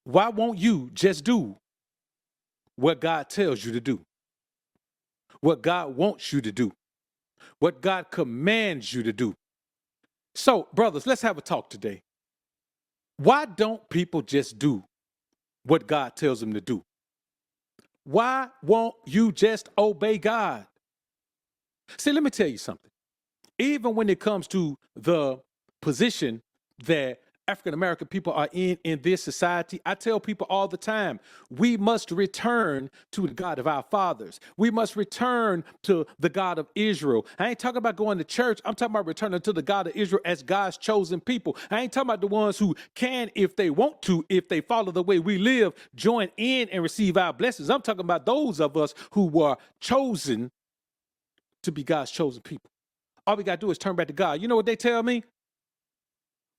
Why won't you just do what God tells you to do? What God wants you to do? What God commands you to do? So, brothers, let's have a talk today. Why don't people just do what God tells them to do? Why won't you just obey God? See, let me tell you something. Even when it comes to the position that African American people are in this society, I tell people all the time, we must return to the God of our fathers. We must return to the God of Israel. I ain't talking about going to church. I'm talking about returning to the God of Israel as God's chosen people. I ain't talking about the ones who can, if they want to, if they follow the way we live, join in and receive our blessings. I'm talking about those of us who were chosen to be God's chosen people. All we got to do is turn back to God. You know what they tell me?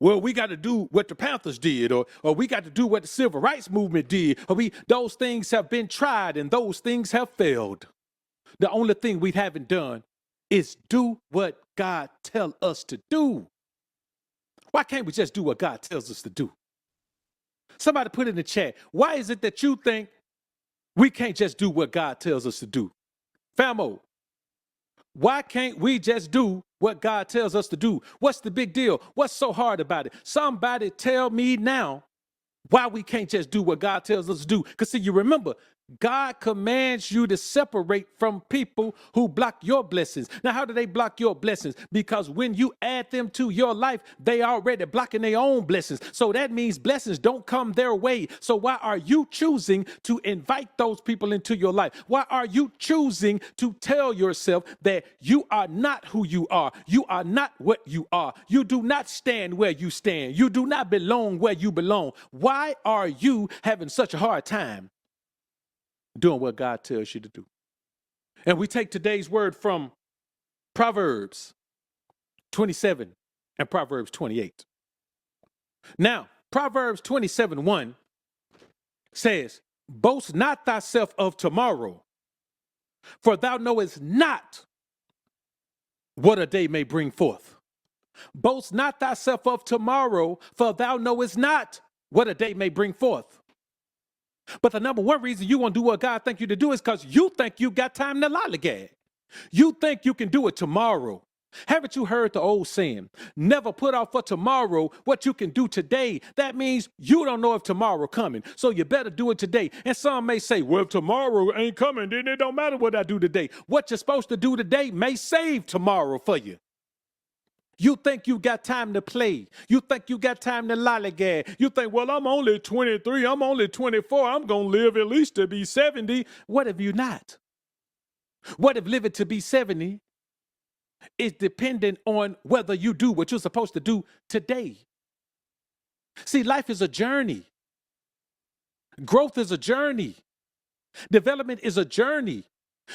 Well, we got to do what the Panthers did, or we got to do what the Civil Rights Movement did, or those things have been tried and those things have failed. The only thing we haven't done is do what God tells us to do. Why can't we just do what God tells us to do? Somebody put in the chat, why is it that you think we can't just do what God tells us to do? Famo, why can't we just do what God tells us to do? What's the big deal? What's so hard about it? Somebody tell me now why we can't just do what God tells us to do. Because see, you remember, God commands you to separate from people who block your blessings. Now, how do they block your blessings? Because when you add them to your life, they already blocking their own blessings. So that means blessings don't come their way. So why are you choosing to invite those people into your life? Why are you choosing to tell yourself that you are not who you are? You are not what you are. You do not stand where you stand. You do not belong where you belong. Why are you having such a hard time doing what God tells you to do? And we take today's word from Proverbs 27 and Proverbs 28. Now, Proverbs 27:1 says, boast not thyself of tomorrow, for thou knowest not what a day may bring forth. Boast not thyself of tomorrow, for thou knowest not what a day may bring forth. But the number one reason you won't do what God thinks you to do is because you think you got time to lollygag. You think you can do it tomorrow. Haven't you heard the old saying, never put off for tomorrow what you can do today? That means you don't know if tomorrow coming, so you better do it today. And some may say, well, if tomorrow ain't coming, then it don't matter what I do today. What you're supposed to do today may save tomorrow for you. You think you got time to play. You think you got time to lollygag. You think, well, I'm only 23. I'm only 24. I'm going to live at least to be 70. What if you're not? What if living to be 70 is dependent on whether you do what you're supposed to do today? See, life is a journey. Growth is a journey. Development is a journey.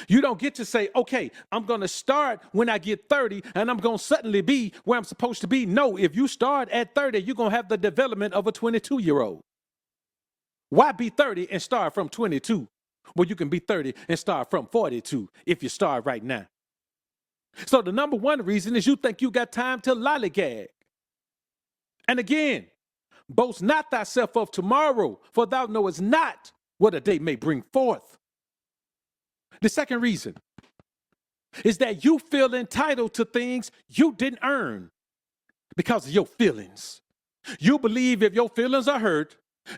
You don't get to say, okay, I'm going to start when I get 30 and I'm going to suddenly be where I'm supposed to be. No, if you start at 30, you're going to have the development of a 22-year-old. Why be 30 and start from 22? Well, you can be 30 and start from 42 if you start right now. So the number one reason is you think you got time to lollygag. And again, boast not thyself of tomorrow, for thou knowest not what a day may bring forth. The second reason is that you feel entitled to things you didn't earn because of your feelings. You believe if your feelings are hurt,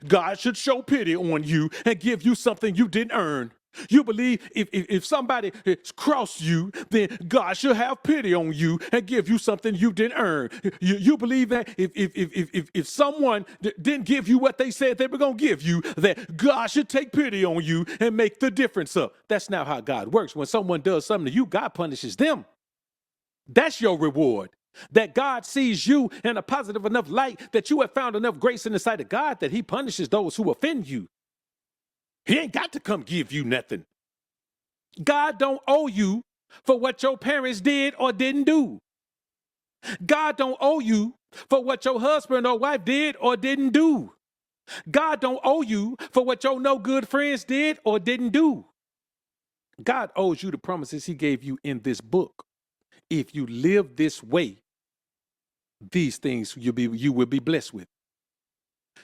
God should show pity on you and give you something you didn't earn. You believe if somebody crossed you, then God should have pity on you and give you something you didn't earn. You believe that if someone didn't give you what they said they were going to give you, that God should take pity on you and make the difference up. That's not how God works. When someone does something to you, God punishes them. That's your reward. That God sees you in a positive enough light that you have found enough grace in the sight of God that he punishes those who offend you. He ain't got to come give you nothing. God don't owe you for what your parents did or didn't do. God don't owe you for what your husband or wife did or didn't do. God don't owe you for what your no good friends did or didn't do. God owes you the promises he gave you in this book. If you live this way, these things you will be blessed with.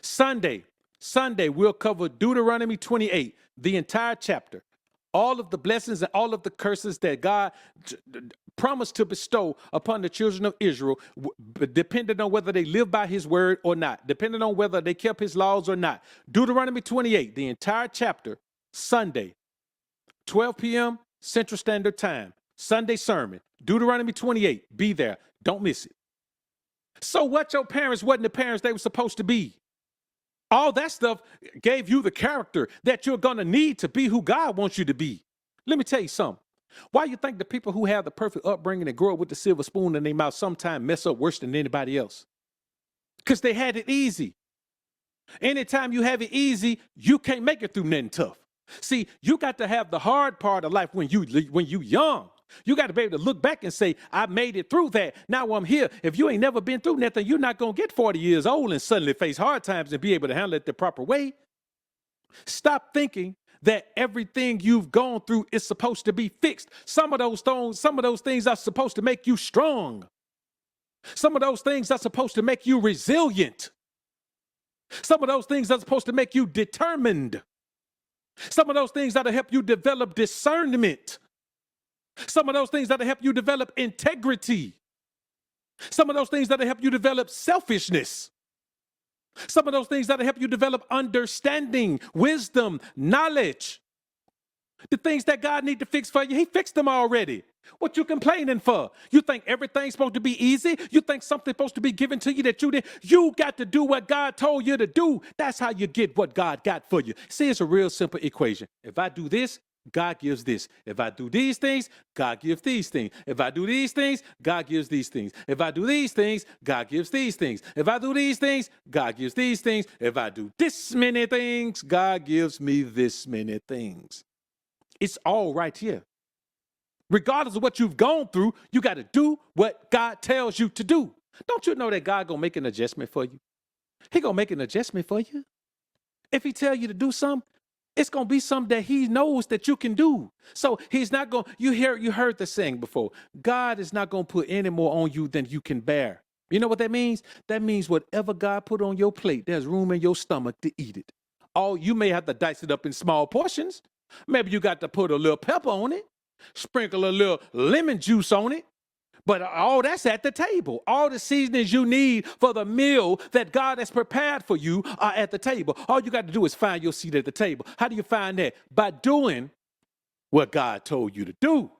Sunday, Sunday, we'll cover Deuteronomy 28, the entire chapter. All of the blessings and all of the curses that God promised to bestow upon the children of Israel, depending on whether they live by his word or not, depending on whether they kept his laws or not. Deuteronomy 28, the entire chapter, Sunday, 12 p.m. Central Standard Time, Sunday sermon, Deuteronomy 28, be there. Don't miss it. So what your parents wasn't the parents they were supposed to be. All that stuff gave you the character that you're going to need to be who God wants you to be. Let me tell you something. Why you think the people who have the perfect upbringing and grow up with the silver spoon in their mouth sometimes mess up worse than anybody else? Because they had it easy. Anytime you have it easy, you can't make it through nothing tough. See, you got to have the hard part of life when you young. You got to be able to look back and say, I made it through that. Now I'm here. If you ain't never been through nothing, you're not going to get 40 years old and suddenly face hard times and be able to handle it the proper way. Stop thinking that everything you've gone through is supposed to be fixed. Some of those things are supposed to make you strong. Some of those things are supposed to make you resilient. Some of those things are supposed to make you determined. Some of those things are to help you develop discernment. Some of those things that will help you develop integrity. Some of those things that will help you develop selfishness. Some of those things that will help you develop understanding, wisdom, knowledge. The things that God needs to fix for you, he fixed them already. What you complaining for? You think everything's supposed to be easy? You think something's supposed to be given to you that you did? You got to do what God told you to do. That's how you get what God got for you. See, it's a real simple equation. If I do this, God gives this. If I do these things, God gives these things. If I do these things, God gives these things. If I do these things, God gives these things. If I do these things, God gives these things. If I do this many things, God gives me this many things. It's all right here. Regardless of what you've gone through, you got to do what God tells you to do. Don't you know that God gonna make an adjustment for you? He gonna make an adjustment for you. If he tell you to do something, it's going to be something that he knows that you can do. So he's not going, you heard the saying before, God is not going to put any more on you than you can bear. You know what that means? That means whatever God put on your plate, there's room in your stomach to eat it. You may have to dice it up in small portions. Maybe you got to put a little pepper on it, sprinkle a little lemon juice on it. But all that's at the table. All the seasonings you need for the meal that God has prepared for you are at the table. All you got to do is find your seat at the table. How do you find that? By doing what God told you to do.